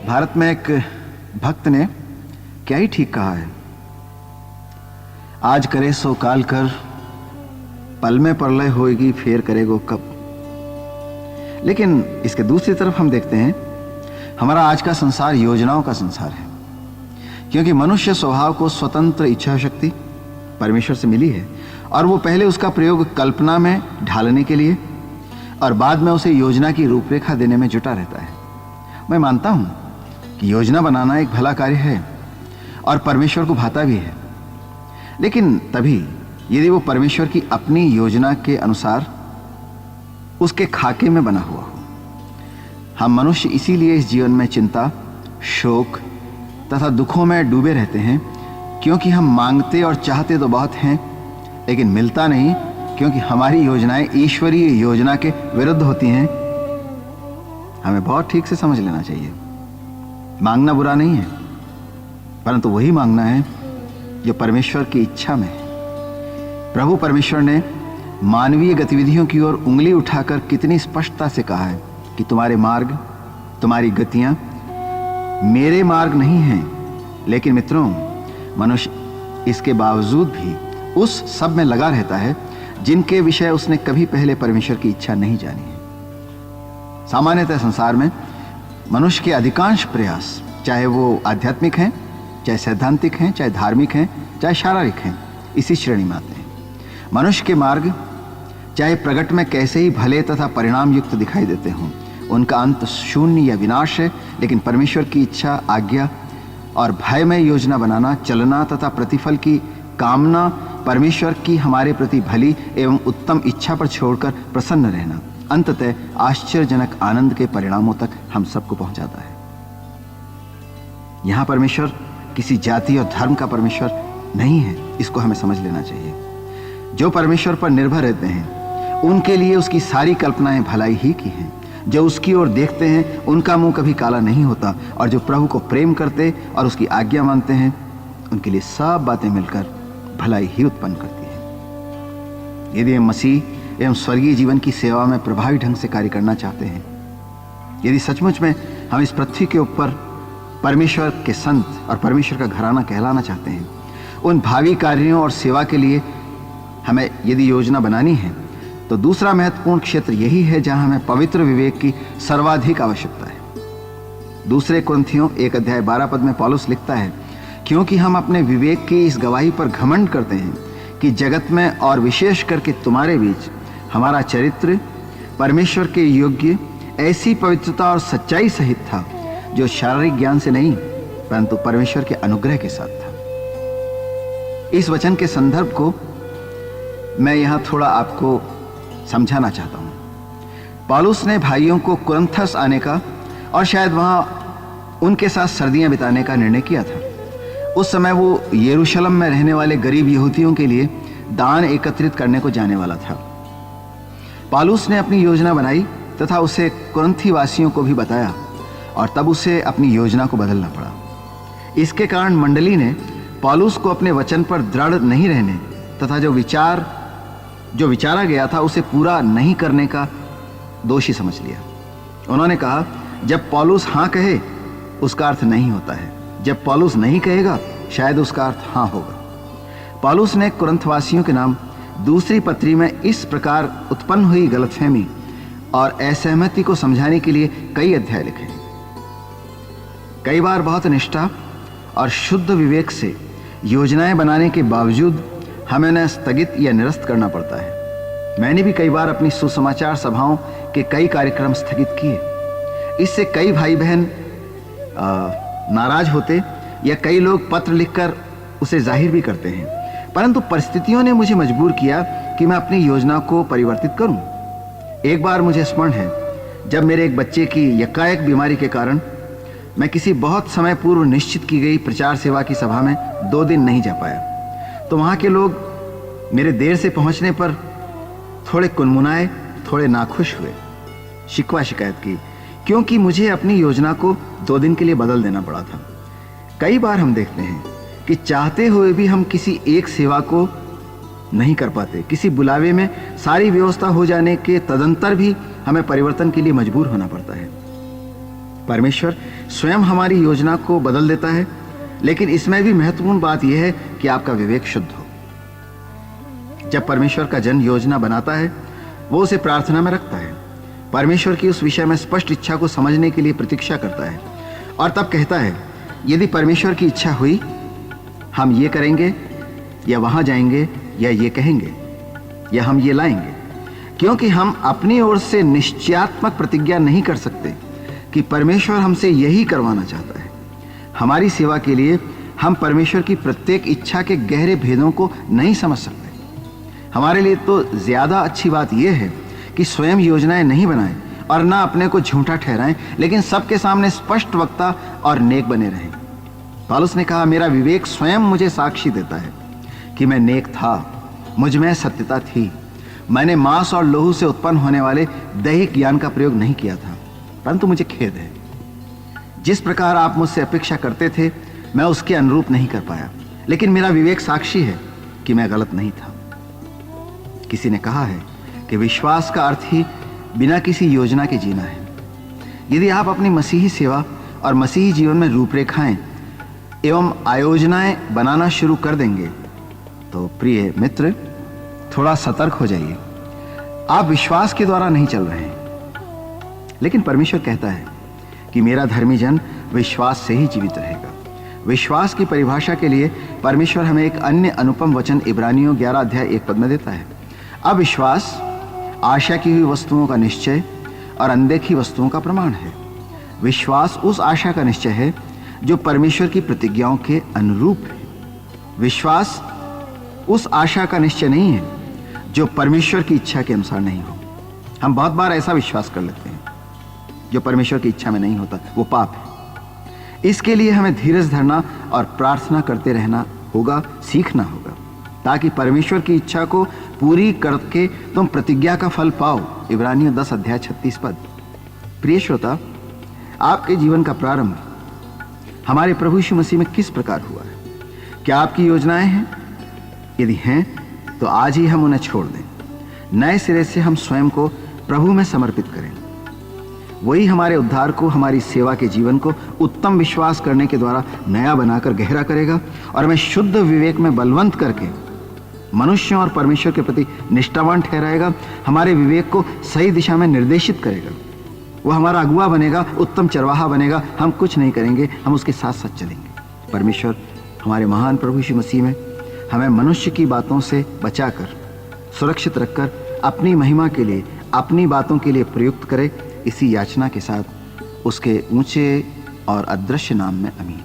भारत में एक भक्त ने क्या ही ठीक कहा है, आज करे सो काल कर, पल में प्रलय होएगी फेर करेगो कब। लेकिन इसके दूसरी तरफ हम देखते हैं, हमारा आज का संसार योजनाओं का संसार है, क्योंकि मनुष्य स्वभाव को स्वतंत्र इच्छा शक्ति परमेश्वर से मिली है और वो पहले उसका प्रयोग कल्पना में ढालने के लिए और बाद में उसे योजना की रूपरेखा देने में जुटा रहता है। मैं मानता हूं कि योजना बनाना एक भला कार्य है और परमेश्वर को भाता भी है, लेकिन तभी यदि वो परमेश्वर की अपनी योजना के अनुसार उसके खाके में बना हुआ हो। हम मनुष्य इसीलिए इस जीवन में चिंता, शोक तथा दुखों में डूबे रहते हैं, क्योंकि हम मांगते और चाहते तो बहुत हैं, लेकिन मिलता नहीं, क्योंकि हमारी योजनाएं ईश्वरीय योजना के विरुद्ध होती हैं। हमें बहुत ठीक से समझ लेना चाहिए। मांगना बुरा नहीं है, परंतु वही मांगना है जो परमेश्वर की इच्छा में है। प्रभु परमेश्वर ने मानवीय गतिविधियों की ओर उंगली उठाकर कितनी स्पष्टता से कहा है कि तुम्हारे मार्ग, तुम्हारी गतियां मेरे मार्ग नहीं हैं। लेकिन मित्रों, मनुष्य इसके बावजूद भी उस सब में लगा रहता है जिनके विषय उसने कभी पहले परमेश्वर की इच्छा नहीं जानी है। सामान्यतः संसार में मनुष्य के अधिकांश प्रयास, चाहे वो आध्यात्मिक हैं, चाहे सैद्धांतिक हैं, चाहे धार्मिक हैं, चाहे शारीरिक हैं, इसी श्रेणी में आते हैं। मनुष्य के मार्ग चाहे प्रगट में कैसे ही भले तथा परिणाम युक्त दिखाई देते हों, उनका अंत शून्य या विनाश है। लेकिन परमेश्वर की इच्छा, आज्ञा और भय में योजना बनाना, चलना तथा प्रतिफल की कामना परमेश्वर की हमारे प्रति भली एवं उत्तम इच्छा पर छोड़कर प्रसन्न रहना अंततः आश्चर्यजनक आनंद के परिणामों तक हम सबको पहुंचाता है। यहां परमेश्वर किसी जाति और धर्म का परमेश्वर नहीं है, इसको हमें समझ लेना चाहिए। जो परमेश्वर पर निर्भर रहते हैं उनके लिए उसकी सारी कल्पनाएं भलाई ही की हैं। जो उसकी ओर देखते हैं उनका मुंह कभी काला नहीं होता, और जो प्रभु को प्रेम करते और उसकी आज्ञा मानते हैं उनके लिए सब बातें मिलकर भलाई ही उत्पन्न करती है। यदि हम मसीह एवं स्वर्गीय जीवन की सेवा में प्रभावी ढंग से कार्य करना चाहते हैं, यदि सचमुच में हम इस पृथ्वी के ऊपर परमेश्वर के संत और परमेश्वर का घराना कहलाना चाहते हैं, उन भावी कार्यों और सेवा के लिए हमें यदि योजना बनानी है, तो दूसरा महत्वपूर्ण क्षेत्र यही है जहां हमें पवित्र विवेक की सर्वाधिक आवश्यकता है। दूसरे कुरिन्थियों 1:12 में पौलुस लिखता है, क्योंकि हम अपने विवेक की इस गवाही पर घमंड करते हैं कि जगत में और विशेष करके तुम्हारे बीच हमारा चरित्र परमेश्वर के योग्य ऐसी पवित्रता और सच्चाई सहित था, जो शारीरिक ज्ञान से नहीं परंतु परमेश्वर के अनुग्रह के साथ था। इस वचन के संदर्भ को मैं यहां थोड़ा आपको समझाना चाहता हूं। पौलुस ने भाइयों को कुरिन्थस आने का और शायद वहां उनके साथ सर्दियां बिताने का निर्णय किया था। उस समय वो यरूशलेम में रहने वाले गरीब यहूदियों के लिए दान एकत्रित करने को जाने वाला था। पौलुस ने अपनी योजना बनाई तथा उसे कुरिन्थी वासियों को भी बताया, और तब उसे अपनी योजना को बदलना पड़ा। इसके कारण मंडली ने पौलुस को अपने वचन पर दृढ़ नहीं रहने तथा जो विचारा गया था उसे पूरा नहीं करने का दोषी समझ लिया। उन्होंने कहा, जब पौलुस हाँ कहे उसका अर्थ नहीं होता है, जब पौलुस नहीं कहेगा शायद उसका अर्थ हाँ होगा। पौलुस ने कुरिन्थवासियों के नाम दूसरी पत्री में इस प्रकार उत्पन्न हुई गलतफहमी और असहमति को समझाने के लिए कई अध्याय लिखे। कई बार बहुत निष्ठा और शुद्ध विवेक से योजनाएं बनाने के बावजूद हमें न स्थगित या निरस्त करना पड़ता है। मैंने भी कई बार अपनी सुसमाचार सभाओं के कई कार्यक्रम स्थगित किए। इससे कई भाई बहन नाराज होते या कई लोग पत्र लिखकर उसे जाहिर भी करते हैं, परंतु परिस्थितियों ने मुझे मजबूर किया कि मैं अपनी योजना को परिवर्तित करूं। एक बार मुझे स्मरण है, जब मेरे एक बच्चे की यकायक बीमारी के कारण मैं किसी बहुत समय पूर्व निश्चित की गई प्रचार सेवा की सभा में 2 दिन नहीं जा पाया, तो वहाँ के लोग मेरे देर से पहुँचने पर थोड़े कुनमुनाए, थोड़े नाखुश हुए, शिकवा शिकायत की, क्योंकि मुझे अपनी योजना को 2 दिन के लिए बदल देना पड़ा था। कई बार हम देखते हैं कि चाहते हुए भी हम किसी एक सेवा को नहीं कर पाते। किसी बुलावे में सारी व्यवस्था हो जाने के तदंतर भी हमें परिवर्तन के लिए मजबूर होना पड़ता है। परमेश्वर स्वयं हमारी योजना को बदल देता है, लेकिन इसमें भी महत्वपूर्ण बात यह है कि आपका विवेक शुद्ध हो। जब परमेश्वर का जन योजना बनाता है, वो उसे प्रार्थना में रखता है, परमेश्वर की उस विषय में स्पष्ट इच्छा को समझने के लिए प्रतीक्षा करता है, और तब कहता है, यदि परमेश्वर की इच्छा हुई, हम ये करेंगे, या वहां जाएंगे, या ये कहेंगे, या हम ये लाएंगे। क्योंकि हम अपनी ओर से निश्चयात्मक प्रतिज्ञा नहीं कर सकते कि परमेश्वर हमसे यही करवाना चाहता है। हमारी सेवा के लिए हम परमेश्वर की प्रत्येक इच्छा के गहरे भेदों को नहीं समझ सकते। हमारे लिए तो ज्यादा अच्छी बात यह है कि स्वयं योजनाएं नहीं बनाएं और ना अपने को झूठा ठहराएं, लेकिन सबके सामने स्पष्ट वक्ता और नेक बने रहें। पौलुस ने कहा, मेरा विवेक स्वयं मुझे साक्षी देता है कि मैं नेक था, मुझ में सत्यता थी। मैंने मांस और लोहू से उत्पन्न होने वाले दैहिक ज्ञान का प्रयोग नहीं किया था, परंतु मुझे खेद है। जिस प्रकार आप मुझसे अपेक्षा करते थे, मैं उसके अनुरूप नहीं कर पाया, लेकिन मेरा विवेक साक्षी है कि मैं गलत नहीं था। किसी ने कहा है कि विश्वास का अर्थ ही बिना किसी योजना के जीना है। यदि आप अपनी मसीही सेवा और मसीही जीवन में रूपरेखाएं एवं आयोजनाएं बनाना शुरू कर देंगे, तो प्रिय मित्र, थोड़ा सतर्क हो जाइए। आप विश्वास के द्वारा नहीं चल रहे हैं, लेकिन परमेश्वर कहता है कि मेरा धर्मी जन विश्वास से ही जीवित रहेगा। विश्वास की परिभाषा के लिए परमेश्वर हमें एक अन्य अनुपम वचन इब्रानियों 11 अध्याय 1 पद में देता है। अविश्वास आशा की हुई वस्तुओं का निश्चय और अनदेखी वस्तुओं का प्रमाण है। विश्वास उस आशा का निश्चय है जो परमेश्वर की प्रतिज्ञाओं के अनुरूप है। विश्वास उस आशा का निश्चय नहीं है जो परमेश्वर की इच्छा के अनुसार नहीं हो। हम बहुत बार ऐसा विश्वास कर लेते हैं जो परमेश्वर की इच्छा में नहीं होता, वो पाप है। इसके लिए हमें धीरज धरना और प्रार्थना करते रहना होगा, सीखना होगा, ताकि परमेश्वर की इच्छा को पूरी करके तुम प्रतिज्ञा का फल पाओ। इब्रानियों 10 अध्याय 36 पद। प्रिय श्रोता, आपके जीवन का प्रारंभ हमारे प्रभु यीशु मसीह में किस प्रकार हुआ है? क्या आपकी योजनाएं हैं? यदि हैं, तो आज ही हम उन्हें छोड़ दें। नए सिरे से हम स्वयं को प्रभु में समर्पित करें। वही हमारे उद्धार को, हमारी सेवा के जीवन को उत्तम विश्वास करने के द्वारा नया बनाकर गहरा करेगा और हमें शुद्ध विवेक में बलवंत करके मनुष्यों और परमेश्वर के प्रति निष्ठावान ठहराएगा। हमारे विवेक को सही दिशा में निर्देशित करेगा। वो हमारा अगुआ बनेगा, उत्तम चरवाहा बनेगा। हम कुछ नहीं करेंगे, हम उसके साथ साथ चलेंगे। परमेश्वर हमारे महान प्रभु यीशु मसीह में हमें मनुष्य की बातों से बचाकर, सुरक्षित रखकर अपनी महिमा के लिए, अपनी बातों के लिए प्रयुक्त करे। इसी याचना के साथ उसके ऊंचे और अदृश्य नाम में आमीन।